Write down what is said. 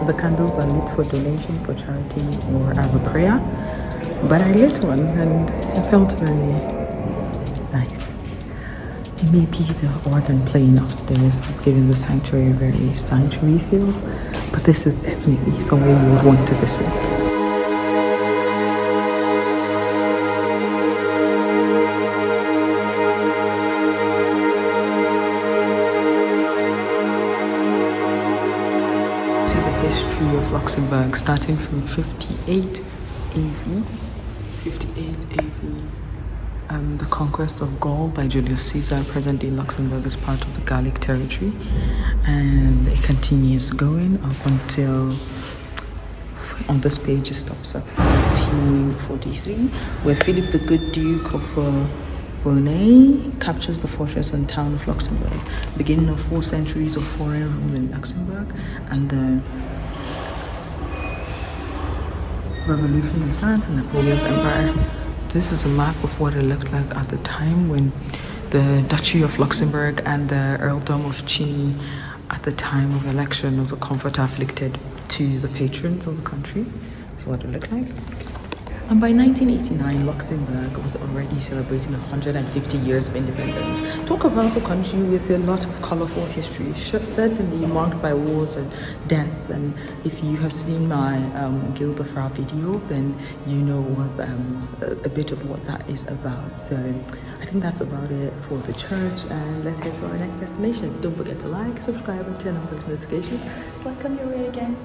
The candles are lit for donation, for charity, or as a prayer. But I lit one and it felt very nice. It may be the organ playing upstairs that's giving the sanctuary a very sanctuary feel, but this is definitely somewhere you would want to visit. History of Luxembourg, starting from 58 AV, the conquest of Gaul by Julius Caesar. Present-day Luxembourg is part of the Gallic territory, and it continues going up until, on this page it stops at 1443, where Philip the Good, Duke of Bonnay, captures the fortress and town of Luxembourg, beginning of 4 centuries of foreign rule in Luxembourg, and the Revolution in France and Napoleon's Empire. This is a map of what it looked like at the time when the Duchy of Luxembourg and the Earldom of Chini, at the time of election of the comfort afflicted to the patrons of the country. That's what it looked like. And by 1989, Luxembourg was already celebrating 150 years of independence. Talk about a country with a lot of colorful history, certainly marked by wars and deaths. And if you have seen my Gilda video, then you know what a bit of what that is about. So I think that's about it for the church, and let's head to our next destination. Don't forget to like, subscribe, and turn on post notifications so I come your way again.